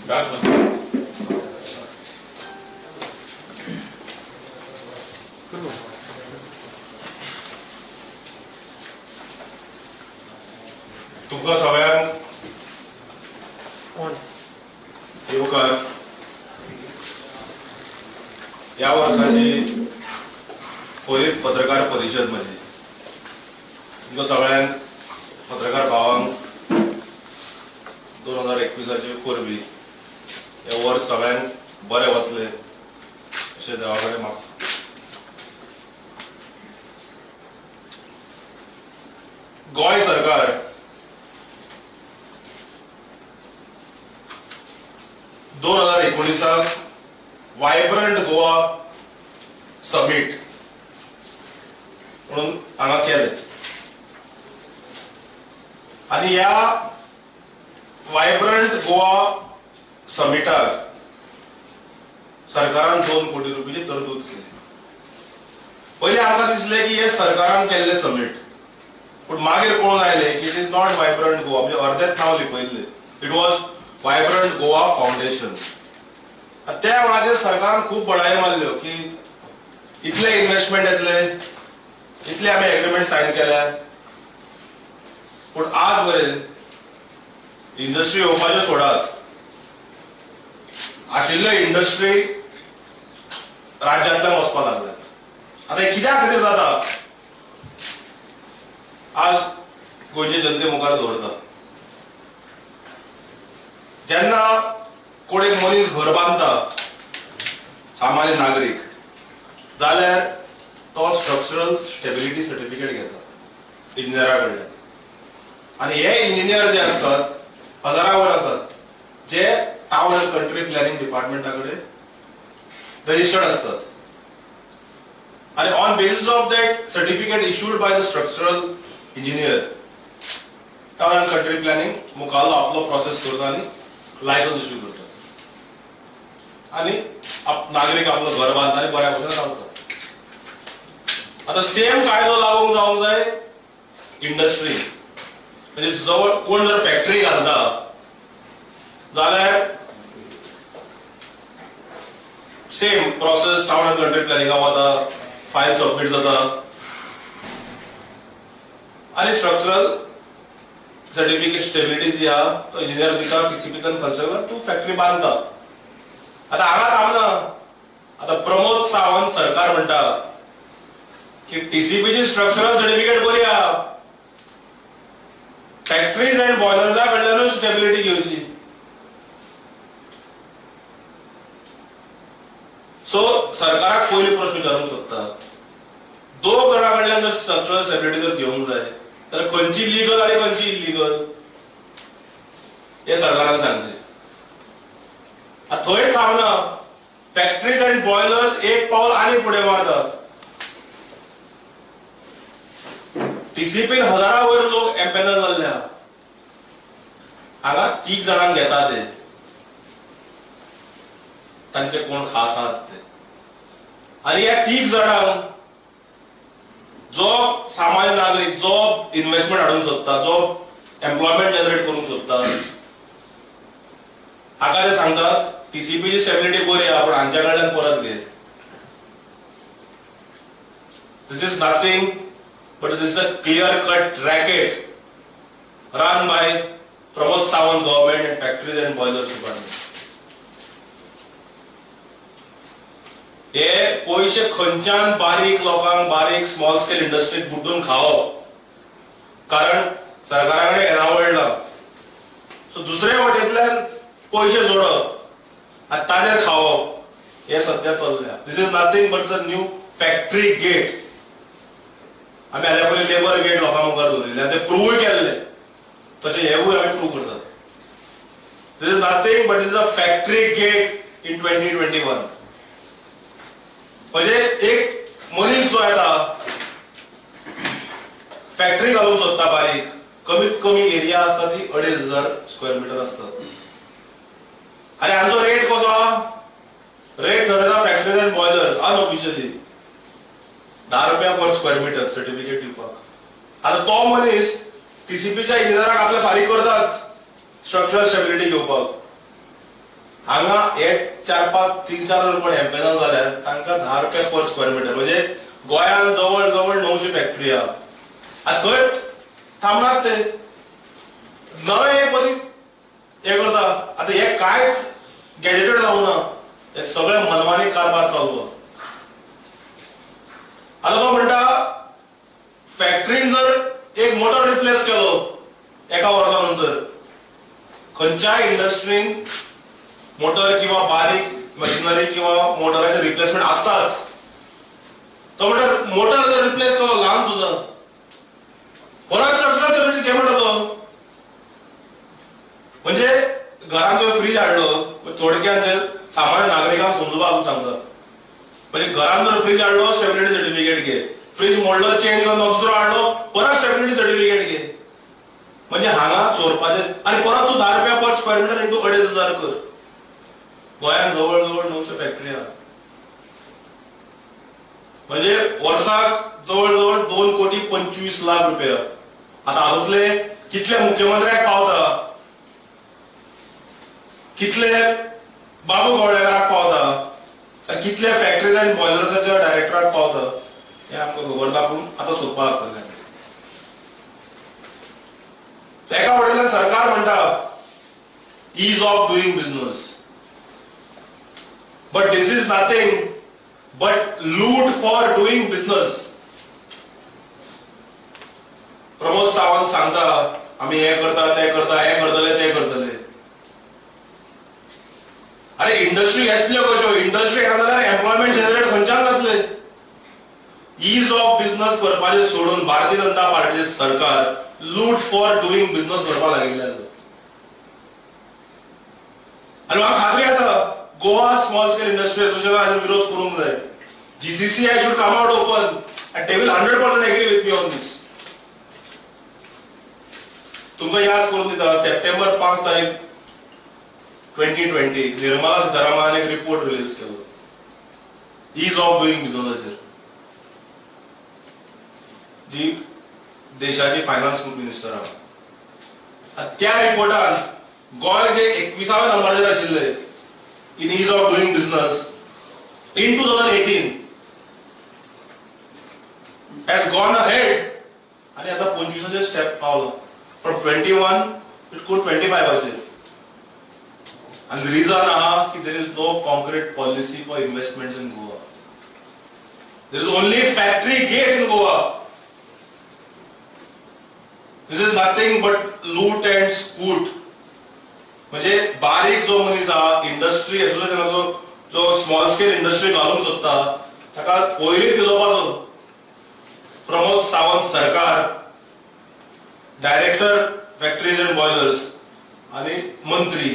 तुमकां सगळ्यांक येवकार ह्या वर्साची पहिली पत्रकार परिशद म्हजी. तुमकां सगळ्यांक पत्रकार भावांक 2021 परबी हे वर्स सगळ्यांक बरें वचलें अशें देवा कडेन मागता. गोंय सरकार वायब्रंट गोवा समिट म्हणून हांगा केले आणि ह्या वायब्रंट गोवा समिटाक सरकारान 2 कोटी रुपयाची तरतूद केली. पहिले आमकां दिसले की हे सरकारान केल्ले समिट, पण मागीर कळून आयले की it is not vibrant Goa, म्हणजे अर्धेच नांव लिपयल्ले. It was vibrant Goa foundation. त्या वेळाचेर सरकारान खूप बडाई मारल्यो की इतले इन्व्हेस्टमेंट येतले, इतले आम्ही एग्रीमेंट साइन केल्या, पण आज मेरेन इंडस्ट्री येवपाचे सोडात, आशिल्ले इंडस्ट्री राज्यांतल्यान वचपाक लागल्यात. आता हे कित्याक खातीर जाता आज गोंयचे जनते मुखार दवरता. जेन्ना कोण एक मनीस घर बांधता, सामान्य नागरीक, जाल्यार तो स्ट्रक्चरल स्टेबिलिटी सर्टिफिकेट घेता इंजिनियरा कडल्यान. आणि हे इंजिनियर जे असतात हजारावर असतात, जे टाउन अँड कंट्री प्लॅनिंग डिपार्टमेंटाकडे रजिस्टर्ड असतात. आणि on basis of that certificate issued by the structural engineer, town and country planning मुखाल्लो आपलो प्रोसेस करता आणि लायसन्स इश्यू करता. आणि नागरिक आपलं घर बांधता आणि बऱ्या भशेन रावता. आता सेम कायदो लागूंक जावंक जाय इंडस्ट्री. म्हणजे जवळ कोण जर फॅक्टरी घालता जाल्यार same process town and country प्लॅनिंगाक वता, फायल सबमिट जाता आणि स्ट्रक्चरल सर्टिफिकेट स्टेबिलिटी जी आहा तो इंजिनियर दिता, पीसीबीतल्यान खर्च तू फॅक्टरी बांधता. आता हांगा थांबना. आता प्रमोद सावंत सरकार म्हणटा की टीसीपीची स्ट्रक्चरल सर्टिफिकेट बरी आहा, फॅक्टरीज अँड बॉयलर्सा कडल्यानूच स्टेबिलिटी घेवची. सो सरकाराक पयली प्रश्न विचारूंक सोदता, दोन जाणां कडल्यान जर स्ट्रक्चरल स्टेबिलिटी जर घेवंक जाय जाल्यार खंयची लिगल आणि खंयची इलिगल हे सरकारान सांगचें. थंय थांबना. फॅक्टरीज अँड बॉयलर्स एक पावल आणि पुढे मारतात. टीसीपीन हजारावयर लोक एम्पॅनल जाल्ले. हांगा 30 जाणांक घेता ते, तांचे कोण खास आहात ते. आणि ह्या 30 जाणांक जो सामान्य नागरिक जो इन्व्हेस्टमेंट हाडूंक सोदता, जो एम्प्लॉयमेंट जनरेट करूंक सोदता, हाका ते सांगतात टीसीपीची स्टेबिलिटी बरी आहा पण हांच्या कडल्यान परत घे. This is nothing but this is a clear cut racket run by Pramod Sawant government and factories and boilers department. हे पयशे खंयच्यान बारीक लोकांक, बारीक स्मॉल स्केल इंडस्ट्रीत बुड्डून खावप, कारण सरकाराकडे एनावळ ना. सो दुसरे वाटेंतल्यान पयशे जोडप आनी ताजेर खावप हे सध्या चल्ल्या. This is nothing but a new factory gate. आमी हाल्या पयलीं लेबर गेट लोकां मुखार दवरिल्ले आनी ते प्रूव्हय केल्ले, तशें हेवूय आमी प्रूव्ह करतात. This is nothing but is a factory gate in 2021. म्हणजे एक मनीस जो येता फॅक्टरी घालूंक सोदता बारीक, कमीत कमी एरिया असता ती 2500 स्क्वेअर मीटर असता. आणि हांचो रेट कसो आहा? रेट ठरयता factories and boilers unofficially ₹10 per square metre certificate दिवपाक. आता तो मनीस टीसीपीच्या इंजिनियराक आपले फारीक करताच स्ट्रक्चरल स्टेबिलिटी घेवपाक. हांगा एक 4-5-3-4 कोण एम्पॅनल जाल्यार तांकां 10 रुपया पर स्क्वेअर मीटर, म्हणजे गोंयांत जवळ जवळ 900 फॅक्टरी आहा. आनी थंय थांबनात ते नवे बरी हे करता. आता हे कांयच गॅजेटेड जावना, हे सगळे मनमानी कारभार चालू. आता तो म्हणटा फॅक्टरीन जर एक मोटर रिप्लेस केलो एका वर्सा नंतर, खंयच्याय इंडस्ट्रीन मोटर किंवा बारीक मशिनरी किंवा मोटराचे रिप्लेसमेंट आसताच. तो म्हणटा मोटर जर रिप्लेस केलो ल्हान सुद्धा परत स्ट्रक्चरल स्टेबिलिटी घे म्हणटा तो. म्हणजे घरांत जो फ्रीज हाडलो, थोडक्यात सामान्य नागरिकांक समजुपाक सांगता. म्हणजे घरांत जर फ्रीज हाडलो स्टेबिलिटी सर्टिफिकेट घे, फ्रीज मोडलो चेंज करून दुसरो हाडलो परत स्टेबिलिटी सर्टिफिकेट घे. म्हणजे हांगा चोरपाचे. आणि परत तू 10 रुपया पर स्क्वेअर मीटर इंटू 2,500 कर. गोंयांत जवळ जवळ 900 फॅक्टरी आहा. म्हणजे वर्साक जवळ जवळ 2,25,00,000 रुपया. आता हातूंतले कितले मुख्यमंत्र्याक पावता, कितले बाबू गवळेकाराक पावता, कितले फॅक्टरीज आनी बॉयलर्साच्या डायरेक्टराक पावता हे आमकां खबर ना. पूण आतां सोदपाक लागतलें. एका वटेनच्यान सरकार म्हणटा ease of doing business, but this is nothing but loot for doing business. Pramod Sawant सांगता आम्ही हे करता ते करता, हे करतले ते करतले. अरे इंडस्ट्री घेतल्यो कश्यो? इंडस्ट्री घेना जाल्यार एम्प्लॉयमेंट जनरेट खंयच्यान जातले? ईज ऑफ बिझनेस करपाचे सोडून भारतीय जनता पार्टीचे सरकार लूट फॉर डुईंग बिझनेस करपाक लागिल्ले आसा. आनी म्हाका खात्री आसा Goa small scale industry association हाचो विरोध करूंक जाय. GCCI should come out open and they will 100% agree with me on this. तुमकां याद करून दिता सप्टेंबर 5 तारीख 2020 निर्मला सीतारामनान एक रिपोर्ट रिलीज केलो ईज ऑफ डुईंग बिझनेसाचेर, जी देशाची फायनान्स मिनिस्टर आहा. त्या रिपोर्टान गोंय जे 21व्या नंबराचेर आशिल्ले in ease of doing business in 2018 has gone ahead आणि आता 25चे स्टेप पावलो. फ्रॉम 21 टू 25 असेल. And the reason is there is no concrete policy for investments in Goa. There is only factory gate in Goa. This is nothing but loot and scoot. म्हणजे बारीक जो मनीस आहा इंडस्ट्री एसोसिएशनाचो जो small scale industry घालूंक सोदता ताका पयलीं दिलोवपाचो. प्रमोद सावंत सरकार, डायरेक्टर फॅक्टरीज अँड बॉयलर्स आणि मंत्री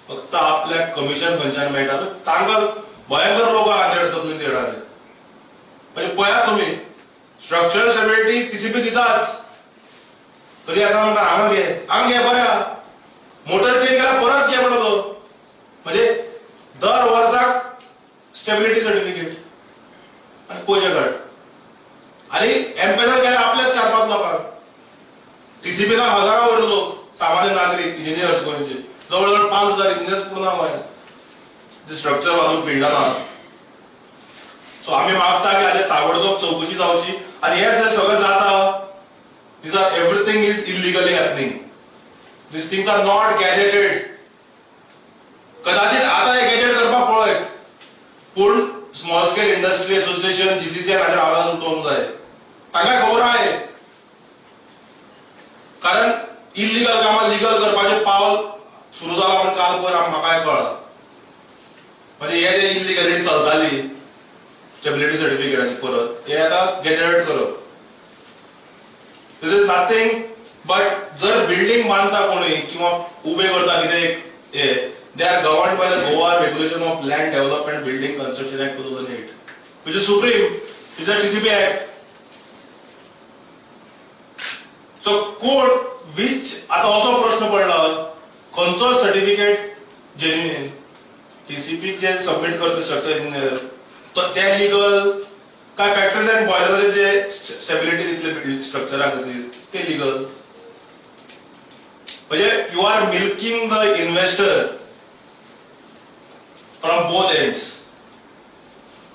फक्त आपल्या कमिशन खंयच्यान मेळटा तांकां भयंकर लोक हांचेर तकली देणारे. म्हणजे पळयात तुमी स्ट्रक्चरल स्टेबिलिटी TCP दिताच तरी आसा म्हणटा हांगा घे बरें आहा. मोटर चेंज केल्यार परत घे म्हणटा तो. म्हणजे दर वर्साक स्टेबिलिटी सर्टिफिकेट आणि पयशे काड. आणि एम्पॅनल केल्यार आपल्याच 4-5 लोकांक. TCP ना हजारावर लोक सामान्य नागरिक इंजिनियर्स गोंयचे जवळजवळ 5,000 इंजिनियर्स पूर्ण गोंयांत स्ट्रक्चर घालून फिल्डान आहात. सो आम्ही मागता की हाचे ताबडतोब चौकशी जावची. आणि हे जे सगळं जाता these are everything is illegally happening. These things are not gazetted. कदाचित आता हे गॅजेट करपाक पळयत पूण small scale industry association GCCI हाचेर आवाज उठोवंक जाय. तांकां खबर आहे कारण इल्लीगल कामां लीगल करपाचे पावल सुरू जाला म्हण काल पयर म्हाका कळ्ळां. म्हणजे हे जे इल्लीगॅलिटी चलताली स्टेबिलिटी सर्टिफिकेटाची परत हे आता गॅजेटेड करप. दिस इज नथिंग बट जर बिल्डिंग बांधता कोणी किंवा उबे करता कितें हे they are governed by the Goa regulation of land development building construction act 2008 which is supreme. It's a TCP act. So code which आता असो प्रश्न पडला खंयचो सर्टिफिकेट जेन्युइन TCP जे सबमिट करता स्ट्रक्चर इंजिनियर तो ते लीगल काय फॅक्टरीज अँड बॉयलर्स जे स्टेबिलिटी दितले स्ट्रक्चरा खातीर ते लीगल. म्हणजे you R milking the investor from both ends.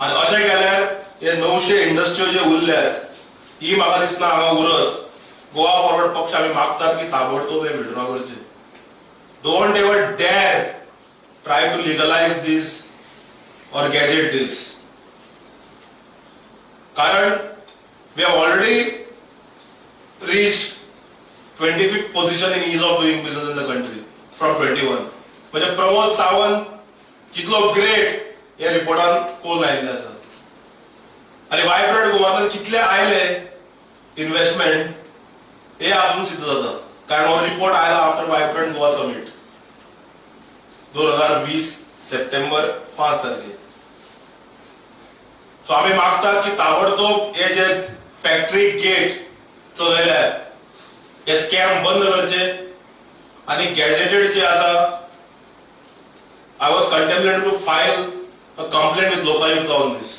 आणि अशें केल्यार हे 900 इंडस्ट्रियो जे उरल्यात ही म्हाका दिसना हांगा उरत. गोवा फॉरवर्ड पक्ष आमी मागतात की ताबडतोब हे विड्रॉ करचे. Don't ever dare try to legalise this or gazette this. कारण we have already reached 25th position in ease of doing business in the country from 21. म्हणजे प्रमोद सावंत कितलो ग्रेट या रिपोर्टान कोण आयिल्ले आसा. आणि वायब्रंट गोवान कितले आयले इन्व्हेस्टमेंट हे अजून सिद्ध जाता. कारण हो रिपोर्ट आयला after vibrant Goa summit 2020 September 5 तारखेर. सो आम्ही मागतात की ताबडतोब हे जे फॅक्टरी गेट चलयल्यात हे स्कॅम बंद करचे. आणि गॅजेटेड जे आसा I was contemplated to file a complaint with Lokayukta on this.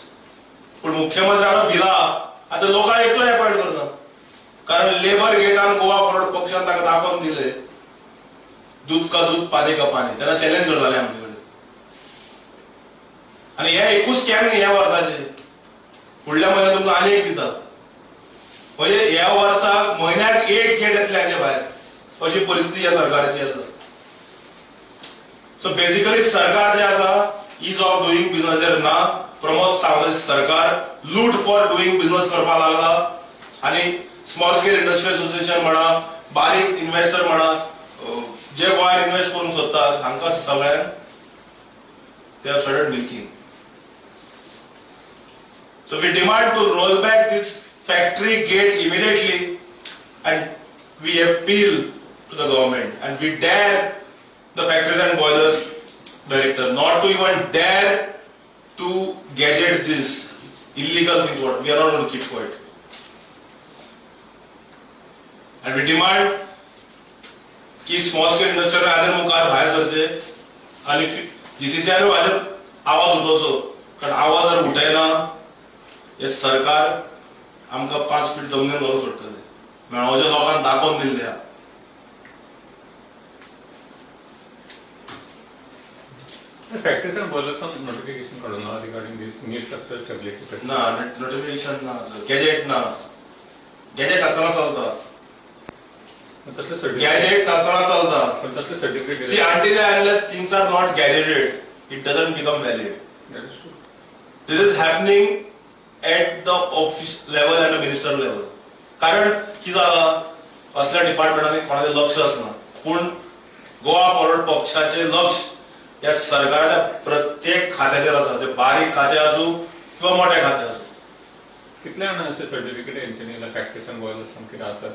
पण मुख्यमंत्र्याला दिला आता लोकांना एकलो अपॉइंट करना. कारण लेबर गेटान गोवा फॉरवर्ड पक्षान ताका दाखोवन दिले दूध का दूध पाणी का पाणी. त्यांना चॅलेंज करताले आमचे कडेन. आणि हे एकूच स्कॅम न्ही ह्या वर्साचे. फुडल्या म्हयन्यात तुमकां आनी एक दिता. म्हणजे ह्या वर्साक म्हयन्याक एक गेट येतले हाचे भायर अशी परिस्थिती या सरकाराची आसा. सो बेसिकली सरकार जे आसा इज ऑफ डुईंग बिझनेसर ना. प्रमोद सावंत सरकार लूट फॉर डुईंग बिझनेस करपाक लागला. आणि स्मॉल स्केल इंडस्ट्री असोसिएशन म्हणा बारीक इन्व्हेस्टर म्हणा जे गोंयांत इन्व्हेस्ट करूंक सोदतात हांकां सगळ्यांक they have started milking. So we demand to roll back this factory gate immediately, and we appeal to the government and we dare the factories and boilers director not to even dare to gadget this illegal things. What we are not going to keep quiet, and we demand की small scale industry आदर मुखार भायर सरचे आणि GCCI आदर आवाज उठोवचो. कारण आवाज जर उठयना हे सरकार आमकां 5 फीट जमनीर घालून सोडटले. मेळोवच्या लोकांक दाखोवन दिल्ले. फॅक्टरीज अँड बॉयलर्सान नोटिफिकेशन काडूना regarding this new structure stability. ना नोटिफिकेशन ना. गॅजेट ना. गॅजेट आसतना चलता. तसले सर्टिफिकेट गॅजेट आसतना चलता. पण तसले certificate See, until and unless things are not gazetted, it doesn't become valid. That is true. This is happening at the office level and the minister level. कारण की झालं असल्या डिपार्टमेंटांनी कोणाचे लक्ष असणार. पण गोवा फॉरवर्ड पक्षाचे लक्ष या सरकाराच्या प्रत्येक खात्याचेर आसा. ते बारीक खाते असू किंवा मोठे खाते असू. कितले जाणां अशे सर्टिफिकेट हेंच्यांनी फॅक्टरीज अँड बॉयलर्सान कितें आसतात.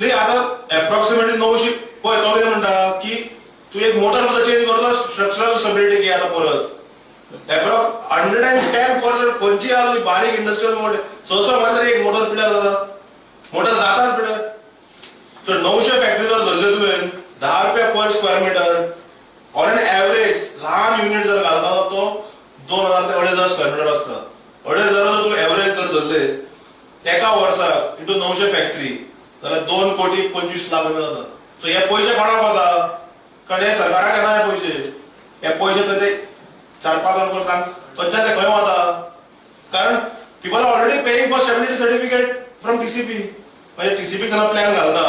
नाही आता अप्रॉक्सिमेटली 900 पळय तो कितें म्हणटा की तू एक मोटर सुद्धा चेंज करतो स्ट्रक्चरल स्टेबिलिटी घे आता परत. 110% खंयची आली बारीक इंडस्ट्रियल मोटर सहसा मात्र एक मोटर पिड्यार जाता. मोटर जातात पिड्यार. सो 900 फॅक्टरी जर धरले तुवें 10 रुपया per square metre on an average लहान युनिट जर घालता तो 2000 ते 2500 स्क्वेअर मीटर आसता. 2500 जर तूं एव्हरेज जर धरले एका वर्साक इंटू 900 फॅक्टरी जाल्यार 2 कोटी 25 लाख रुपया जाता. सो हे पयशे कोणाक वता. कारण हे सरकाराक येना हे पयशे. हे पयशे तर ते 4-5 जाण करतात खंयच्या ते खंय वता. कारण people are already paying for stability certificate from TCP. म्हणजे टीसीपी त्यांना प्लॅन घालता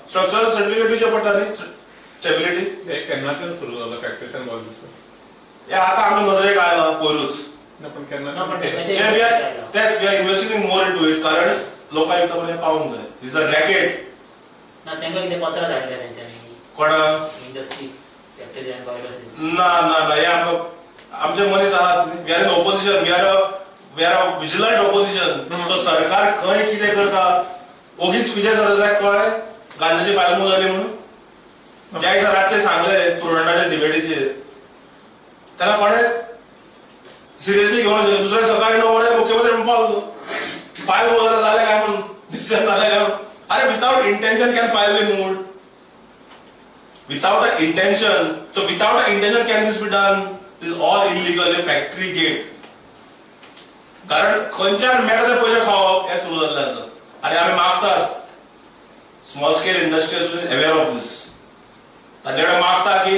स्ट्रक्चरल सर्टिफिकेट दिवचे पडटा न्ही स्टेबिलिटी. हे केन्नाच्यान सुरू जाला फॅक्टरीज अँड बॉयलर्स. हे आता आमी नजरेक आयला पयरूच. पण केन्ना we are investing more into it. कारण लोकायुक्त पर्यंत पावूंक जाय. This a racket. ना तेंका कितें पत्र धाडल्या तेंच्यांनी कोणा इंडस्ट्री फॅक्टरीज अँड बॉयलर्स. ना ना ना हे आमचे मनीस आहात. We are in opposition. We are a vigilant opposition. So सरकार खंय कितें करता ओगीच विजय सरदेसायाक कळ्ळें गांजाची फायल मूव जाली म्हणून. ज्या दिसा रातचे सांगले तुरंडाच्या डिबेटीचेर तेन्ना कोणें सिरियसली घेवन दुसऱ्या सकाळी 9 वरांचेर मुख्यमंत्री म्हणपाक लागलो फायल मूव जालें काय म्हणून डिसिजन जालें काय. अरे without intention can file be moved. Without an intention, so without an intention can this be done? This is all illegal. A factory gate. कारण खंयच्यान मेळटा ते पयशे खावप हे सुरू जाल्लें आसा. आनी आमी मागतात small scale industry aware of this. ताचे कडेन मागता की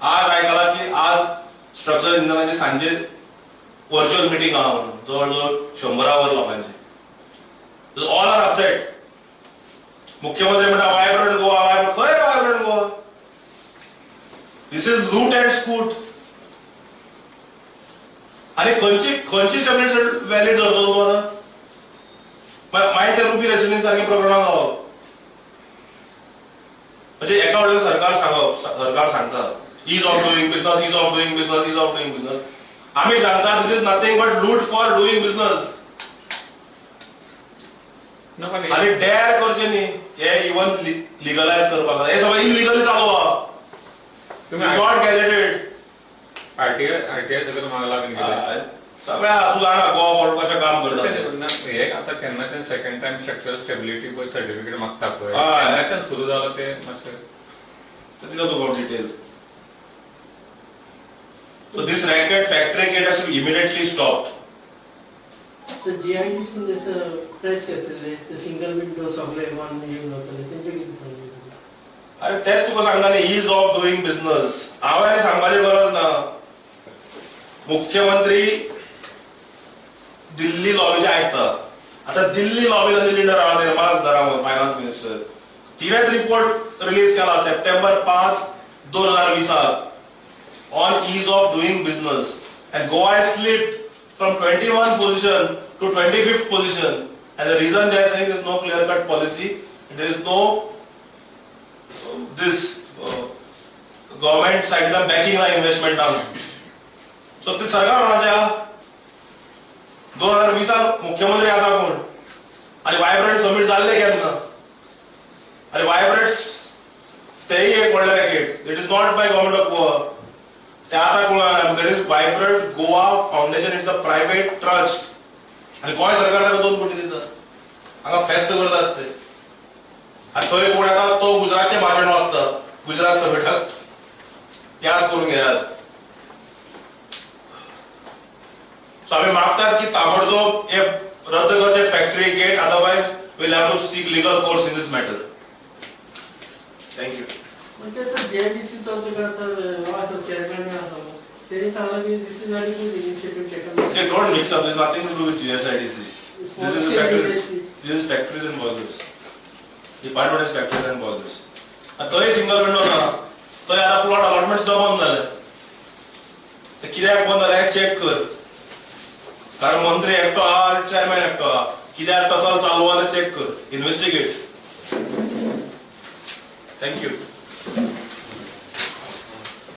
आज आयकलां की आज इंधनाचे सांजे व्हर्च्युअल मिटिंग आहा म्हणून जवळजवळ 100 लोकांची ऑल आर अपसेट. मुख्यमंत्री म्हणटा वायब्रंट गोवा, खंय वायब्रंट गोवा? दिस इज लूट अँड स्कूट. आणि खंयची स्टेबिलिटी व्हॅलिड धरतो तो आता? मागीर ते रुपी रेसिडेन्सी सारखे प्रकरणां जावप. म्हणजे एका वटेन सरकार सांगता is of doing business, is of doing business, is of doing business. आम्ही सांगता दिस is nothing but loot for doing business. आणि डेअर करचे न्ही हे इवन लिगलायज करपाक हे सगळं इलिगली चालू आहा. Not gazetted. आरटीआय सगळं मागला बीन केलं. सगळ्या तू जाणा गोवा बोर्ड कशें काम करता. हे आता केन्नाच्यान सेकंड टाइम स्ट्रक्चरल स्टेबिलिटी पळय सर्टिफिकेट मागता पळय हय. केन्नाच्यान सुरू जालो ते मातशें तिथं तुका detail. So this racket factory gate has to be immediately stopped. तर GIDC जसं प्रेस घेतले ते सिंगल विंडो सगळे वन येऊन होतले त्यांचे किती सांगितले? अरे तेच तुका सांगता न्ही इज ऑफ डुईंग बिझनेस. हांवें सांगपाची गरज ना. मुख्यमंत्री दिल्ली लॉबीचे आयकता. आता दिल्ली लॉबीचा लिडर आहा निर्मला सीतारामन फायनान्स मिनिस्टर तिणेच रिपोर्ट रिलीज केला September 5, 2020 on ease of doing business, and Goa has slipped from 21st position to 25th position, and the reason they are saying there is no clear cut policy, there is no government side is backing the investment down. So ते सरकार म्हणाच्या 2020 मुख्यमंत्री आसा कोण आणि vibrant summit जाल्ले केन्ना आणि vibrant तेही एक व्हडलें racket. It is not by government of Goa. ते आता कोण there is vibrant Goa foundation. It's a private trust आणि गोंय सरकार ताका 2 कोटी दिता. हांगा फेस्त करतात ते. आणि थंय कोण येता तो गुजरातचे भाशण वाचता गुजरात समिटाक याद करून घेयात. सो आम्ही मागतात की ताबडतोब हे रद्द करचे factory gate. Otherwise will have to seek legal course in this matter. Thank you. म्हणजे सर GIDC चौथं चेअरमॅन त्यांनी सांगलं की this is very good initiative taken. See, don't mix up. There's nothing to do with GSIDC. This is factories and boilers. Department is factories and boilers. आणि तोही single window ना. तोही आता plot allotment सुद्धा बंद झाले. ते कित्याक बंद झाले चेक कर. कारण मंत्री एकटो आहा आणि चेअरमॅन एकटो आहा. कित्याक तसो चालू आहा चेक कर. इन्व्हेस्टिगेट. थँक्यू.